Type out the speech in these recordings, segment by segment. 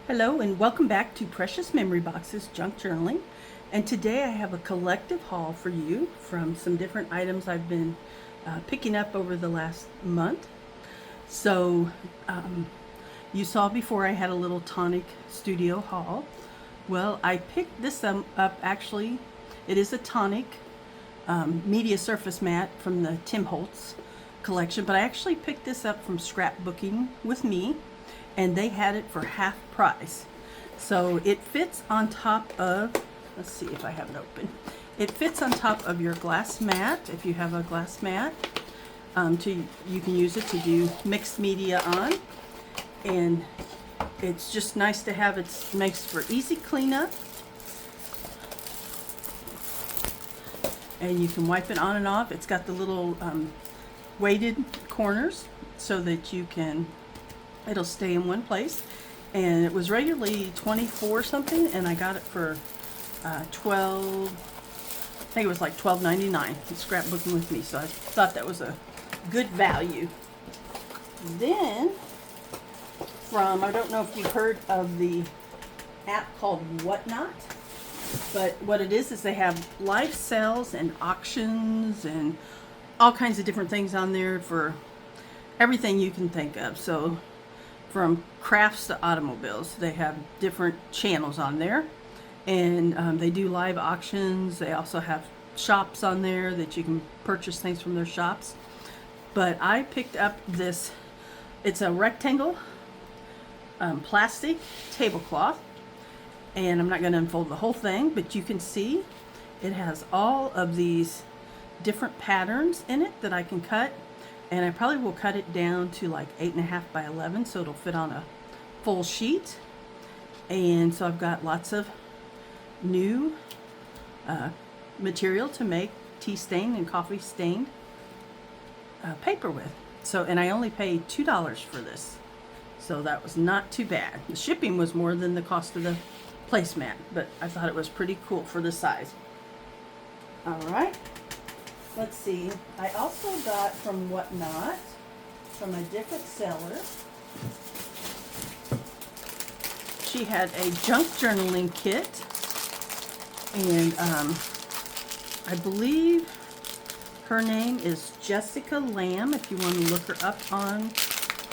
Hello and welcome back to Precious Memory Box's Junk Journaling. And today I have a collective haul for you from some different items I've been picking up over the last month. So you saw before I had a little tonic studio haul. Well, I picked this up actually. It is a tonic media surface mat from the Tim Holtz collection, but I actually picked this up from Scrapbooking with me, and they had it for half price. So it fits on top of, let's see if I have it open. It fits on top of your glass mat, if you have a glass mat. You can use it to do mixed media on. And it's just nice to have. It makes for easy cleanup. And you can wipe it on and off. It's got the little weighted corners so that it'll stay in one place. And it was regularly $24 something, and I got it for I think it was like $12.99. Scrapbooking with me, so I thought that was a good value. Then I don't know if you've heard of the app called Whatnot, but what it is they have live sales and auctions and all kinds of different things on there for everything you can think of. So from crafts to automobiles, they have different channels on there, and they do live auctions. They also have shops on there that you can purchase things from their shops. But I picked up this. It's a rectangle plastic tablecloth, and I'm not going to unfold the whole thing, but you can see it has all of these different patterns in it that I can cut. And I probably will cut it down to like 8.5 by 11, so it'll fit on a full sheet. And so I've got lots of new material to make tea stained and coffee stained paper with. So, and I only paid $2 for this, so that was not too bad. The shipping was more than the cost of the placemat, but I thought it was pretty cool for the size. All right. Let's see, I also got from Whatnot, from a different seller. She had a junk journaling kit, and I believe her name is Jessica Lamb. If you want to look her up on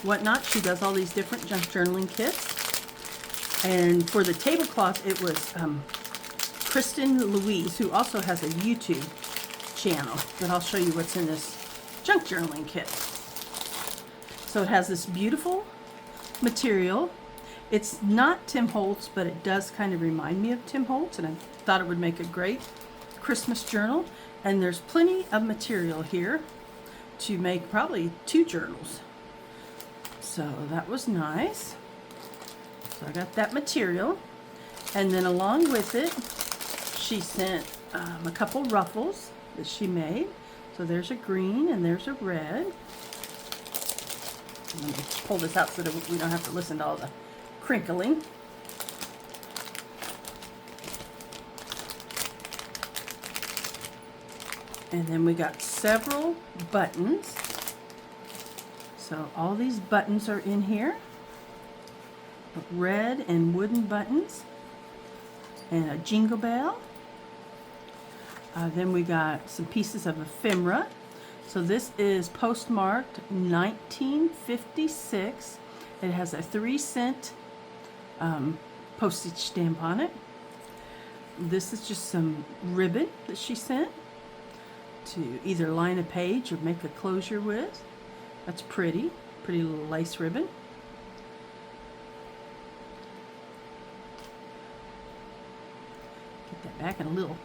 Whatnot, she does all these different junk journaling kits. And for the tablecloth, it was Kristen Louise, who also has a YouTube channel, but I'll show you what's in this junk journaling kit. So it has this beautiful material. It's not Tim Holtz, but it does kind of remind me of Tim Holtz, and I thought it would make a great Christmas journal. And there's plenty of material here to make probably 2 journals. So that was nice. So I got that material, and then along with it she sent a couple ruffles that she made. So there's a green and there's a red. Let me pull this out so that we don't have to listen to all the crinkling. And then we got several buttons. So all these buttons are in here. Red and wooden buttons. And a jingle bell. Then we got some pieces of ephemera. So this is postmarked 1956. It has a 3-cent postage stamp on it. This is just some ribbon that she sent to either line a page or make a closure with. That's pretty little lace ribbon. Get that back in a little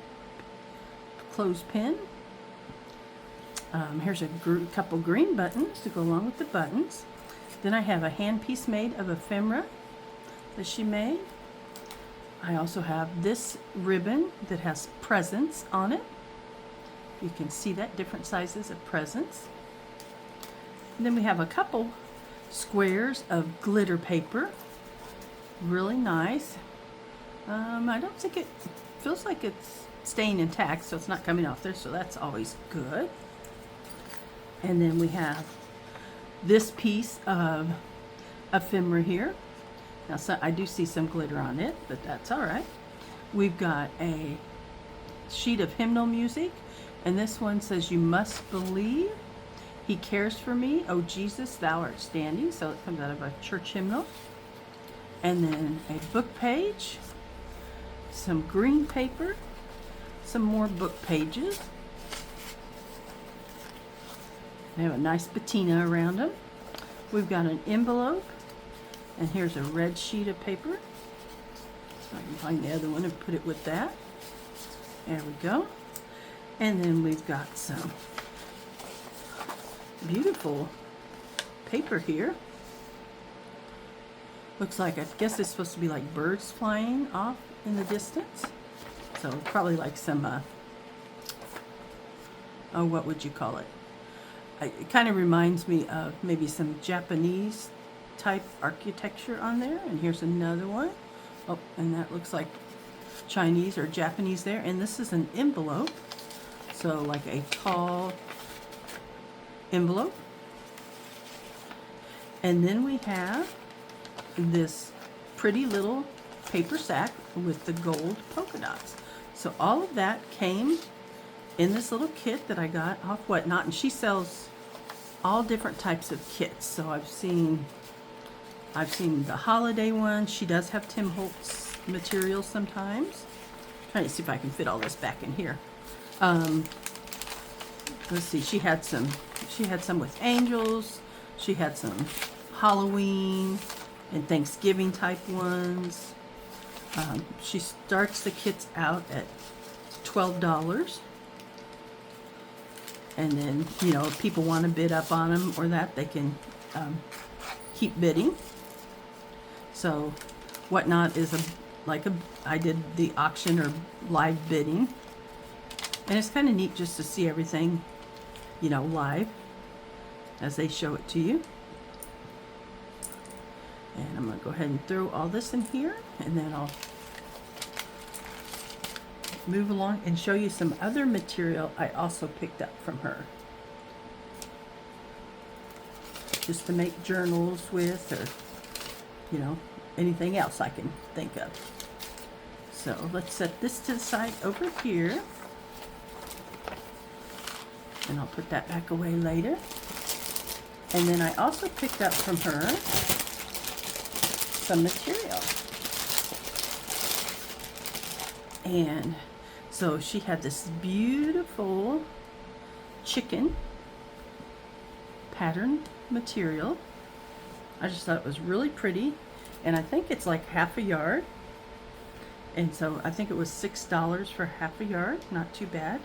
clothespin. Here's a couple green buttons to go along with the buttons. Then I have a hand piece made of ephemera that she made. I also have this ribbon that has presents on it. You can see that, different sizes of presents. And then we have a couple squares of glitter paper. Really nice. I don't think it feels like it's staying intact, so it's not coming off there, so that's always good. And then we have this piece of ephemera here Now, so I do see some glitter on it, but that's all right. We've got a sheet of hymnal music, and this one says, "You must believe He cares for me. Oh, Jesus, thou art standing." So it comes out of a church hymnal. And then a book page, some green paper, some more book pages. They have a nice patina around them. We've got an envelope, and here's a red sheet of paper. So I can find the other one and put it with that. There we go. And then we've got some beautiful paper here. Looks like, I guess it's supposed to be like birds flying off in the distance. So probably like some, oh, what would you call it? It kind of reminds me of maybe some Japanese type architecture on there. And here's another one. Oh, and that looks like Chinese or Japanese there. And this is an envelope. So like a tall envelope. And then we have this pretty little paper sack with the gold polka dots. So all of that came in this little kit that I got off Whatnot, and she sells all different types of kits. So I've seen the holiday one. She does have Tim Holtz materials sometimes. I'm trying to see if I can fit all this back in here. Let's see. She had some with angels. She had some Halloween and Thanksgiving type ones. She starts the kits out at $12. And then, you know, if people want to bid up on them or that, they can keep bidding. So Whatnot is I did the auction or live bidding. And it's kind of neat just to see everything, you know, live as they show it to you. And I'm going to go ahead and throw all this in here, and then I'll move along and show you some other material I also picked up from her. Just to make journals with, or, you know, anything else I can think of. So let's set this to the side over here. And I'll put that back away later. And then I also picked up from her some material. And so she had this beautiful chicken pattern material. I just thought it was really pretty, and I think it's like half a yard, and so I think it was $6 for half a yard. Not too bad.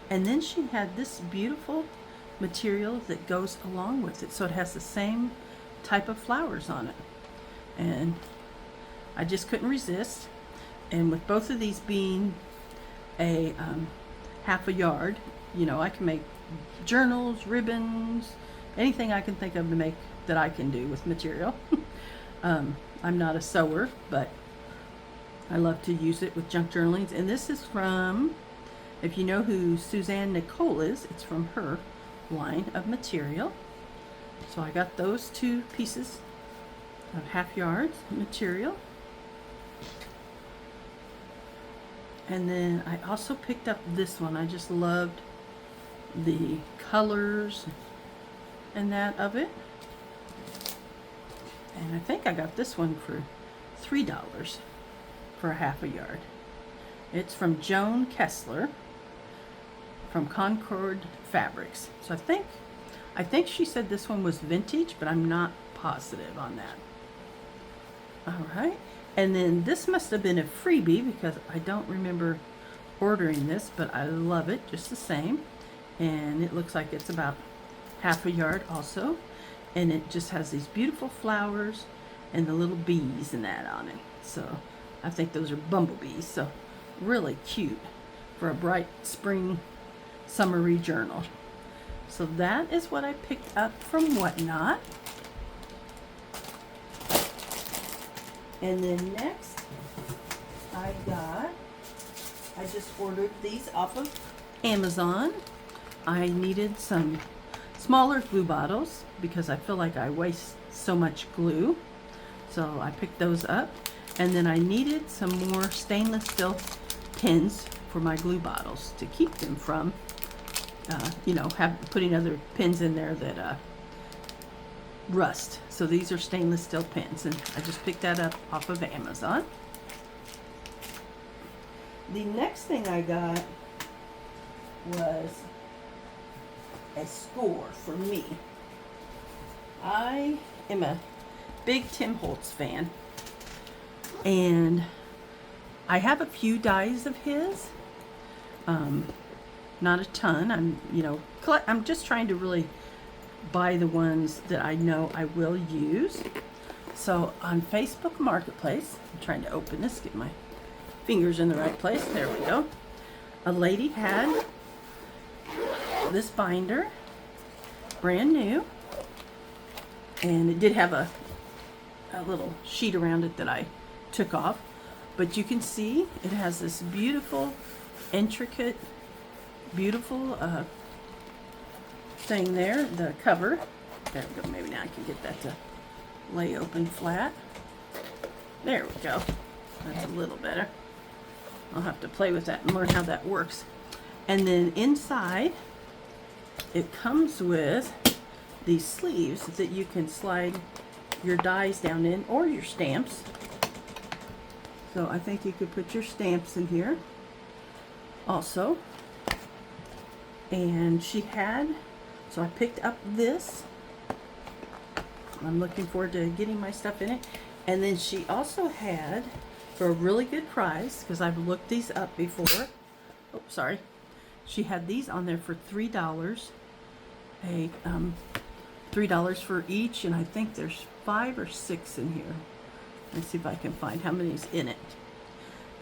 And then she had this beautiful material that goes along with it, so it has the same type of flowers on it, and I just couldn't resist. And with both of these being a half a yard, you know, I can make journals, ribbons, anything I can think of to make that I can do with material. I'm not a sewer, but I love to use it with junk journalings. And this is from, if you know who Suzanne Nicole is, it's from her line of material. So I got those two pieces of half yards material. And then I also picked up this one. I just loved the colors and that of it. And I think I got this one for $3 for a half a yard. It's from Joan Kessler from Concord Fabrics. So I think she said this one was vintage, but I'm not positive on that. All right. And then this must have been a freebie because I don't remember ordering this, but I love it just the same. And it looks like it's about half a yard also. And it just has these beautiful flowers and the little bees and that on it. So I think those are bumblebees. So really cute for a bright spring summery journal. So that is what I picked up from Whatnot. And then next, I just ordered these off of Amazon. I needed some smaller glue bottles because I feel like I waste so much glue. So I picked those up, and then I needed some more stainless steel pins for my glue bottles to keep them from, you know, putting other pins in there that rust. So these are stainless steel pins, and I just picked that up off of Amazon. The next thing I got was a score for me. I am a big Tim Holtz fan, and I have a few dies of his, not a ton. I'm just trying to really buy the ones that I know I will use. So on Facebook Marketplace, I'm trying to open this, get my fingers in the right place. There we go. A lady had this binder, brand new, and it did have a little sheet around it that I took off, but you can see it has this beautiful, intricate, beautiful thing there, the cover. There we go. Maybe now I can get that to lay open flat. There we go. That's a little better. I'll have to play with that and learn how that works. And then inside, it comes with these sleeves that you can slide your dies down in, or your stamps. So I think you could put your stamps in here also. And she had, so I picked up this. I'm looking forward to getting my stuff in it. And then she also had, for a really good price, because I've looked these up before. Oh, sorry. She had these on there for $3. $3 for each, and I think there's 5 or 6 in here. Let's see if I can find how many's in it.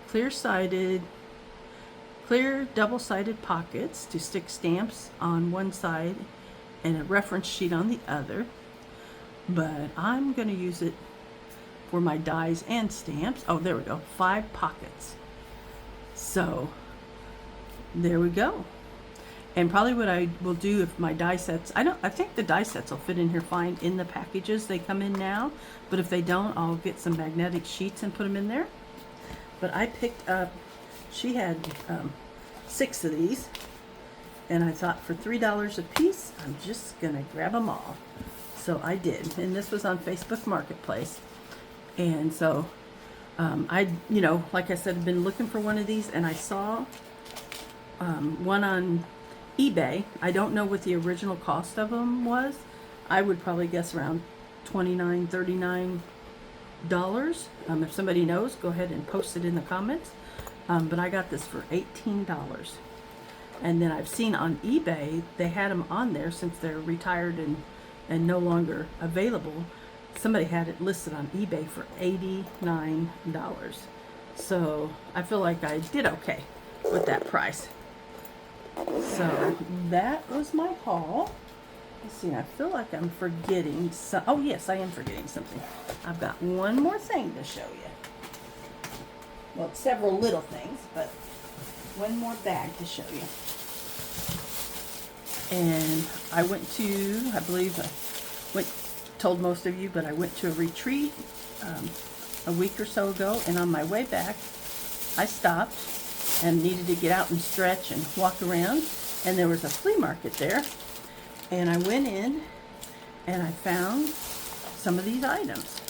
Clear double-sided pockets to stick stamps on one side and a reference sheet on the other. But I'm going to use it for my dies and stamps. Oh, there we go. 5 pockets. So there we go. And probably what I will do if my die sets, I think the die sets will fit in here fine in the packages they come in now. But if they don't, I'll get some magnetic sheets and put them in there. But I picked up, she had 6 of these, and I thought for $3 a piece, I'm just gonna grab them all. So I did, and this was on Facebook Marketplace. And so like I said, I've been looking for one of these, and I saw one on eBay. I don't know what the original cost of them was. I would probably guess around $29, $39. If somebody knows, go ahead and post it in the comments. But I got this for $18. And then I've seen on eBay, they had them on there since they're retired and no longer available. Somebody had it listed on eBay for $89. So I feel like I did okay with that price. So that was my haul. Let's see, I feel like I'm forgetting some. Oh yes, I am forgetting something. I've got one more thing to show you. Well, several little things, but one more bag to show you. And I went to, I believe told most of you, but I went to a retreat a week or so ago, and on my way back, I stopped and needed to get out and stretch and walk around, and there was a flea market there, and I went in and I found some of these items.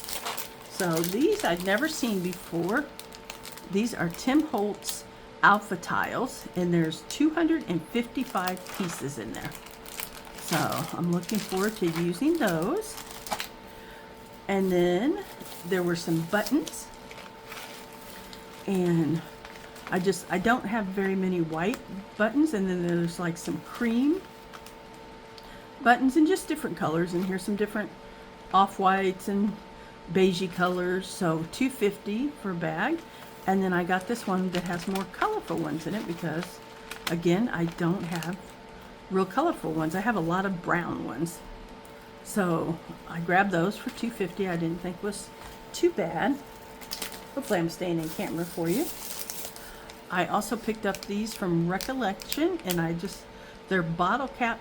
So these I'd never seen before. These are Tim Holtz alpha tiles, and there's 255 pieces in there. So I'm looking forward to using those. And then there were some buttons, and I don't have very many white buttons, and then there's like some cream buttons in just different colors, and here's some different off-whites and beigey colors. So $2.50 for a bag. And then I got this one that has more colorful ones in it because, again, I don't have real colorful ones. I have a lot of brown ones. So I grabbed those for $2.50. I didn't think was too bad. Hopefully I'm staying in camera for you. I also picked up these from Recollection, and they're bottle cap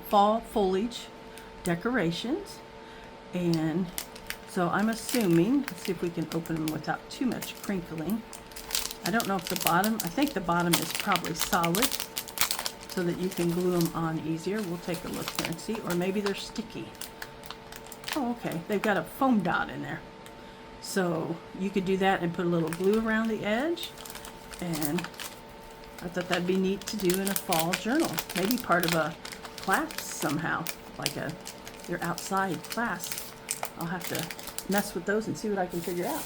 fall foliage decorations. And So I'm assuming, let's see if we can open them without too much crinkling. I don't know if the bottom, I think the bottom is probably solid so that you can glue them on easier. We'll take a look here and see, or maybe they're sticky. Oh, okay, they've got a foam dot in there. So you could do that and put a little glue around the edge, and I thought that'd be neat to do in a fall journal. Maybe part of a class somehow, like your outside class. I'll have to mess with those and see what I can figure out.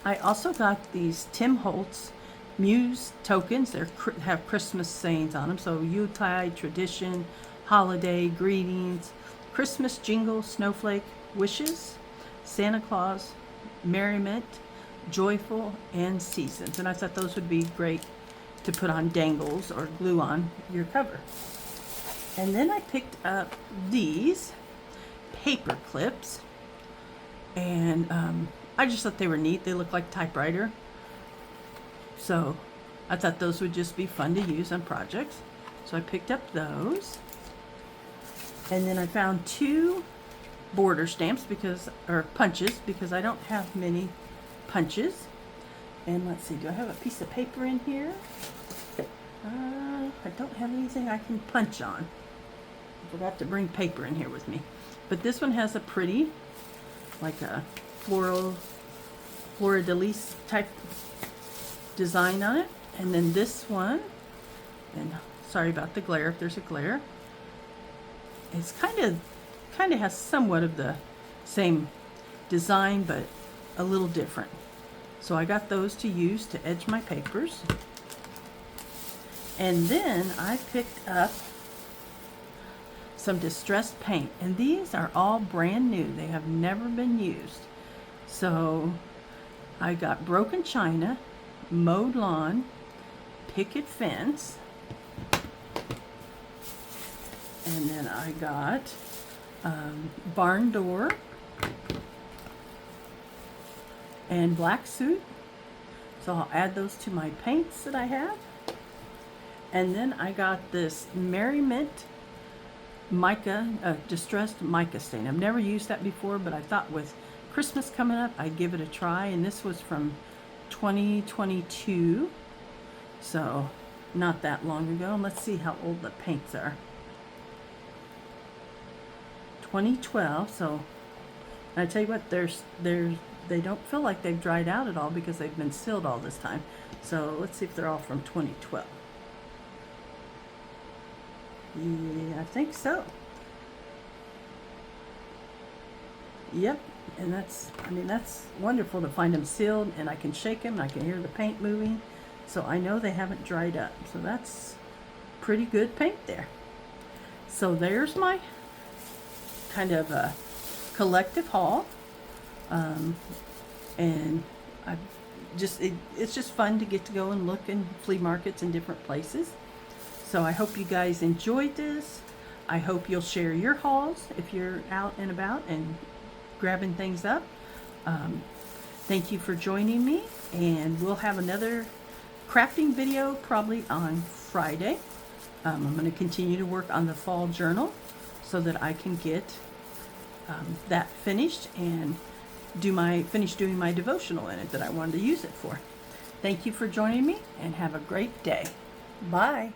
I also got these Tim Holtz Muse tokens. They have Christmas sayings on them. So Yuletide, tradition, holiday, greetings, Christmas jingle, snowflake, wishes, Santa Claus, merriment, joyful, and seasons. And I thought those would be great to put on dangles or glue on your cover. And then I picked up these paper clips, and I just thought they were neat. They look like typewriter. So I thought those would just be fun to use on projects. So I picked up those. And then I found 2 border stamps or punches, because I don't have many punches. And let's see, do I have a piece of paper in here? I don't have anything I can punch on. I forgot to bring paper in here with me. But this one has a pretty, like a fleur-de-lis type design on it. And then this one, and sorry about the glare if there's a glare, it's kind of has somewhat of the same design, but a little different. So I got those to use to edge my papers. And then I picked up some distressed paint, and these are all brand new. They have never been used. So I got broken china, mowed lawn, picket fence, and then I got barn door and black suit. So I'll add those to my paints that I have. And then I got this merriment mica, distressed mica stain. I've never used that before, but I thought with Christmas coming up, I'd give it a try. And this was from 2022, so not that long ago. And let's see how old the paints are. 2012. So I tell you what, they don't feel like they've dried out at all because they've been sealed all this time. So let's see if they're all from 2012. Yeah, I think so. Yep, and that's wonderful to find them sealed, and I can shake them, and I can hear the paint moving, so I know they haven't dried up. So that's pretty good paint there. So there's my kind of a collective haul, and it's just fun to get to go and look in flea markets and different places. So I hope you guys enjoyed this. I hope you'll share your hauls if you're out and about and grabbing things up. Thank you for joining me, and we'll have another crafting video probably on Friday. I'm going to continue to work on the fall journal so that I can get that finished and finish doing my devotional in it that I wanted to use it for. Thank you for joining me, and have a great day. Bye.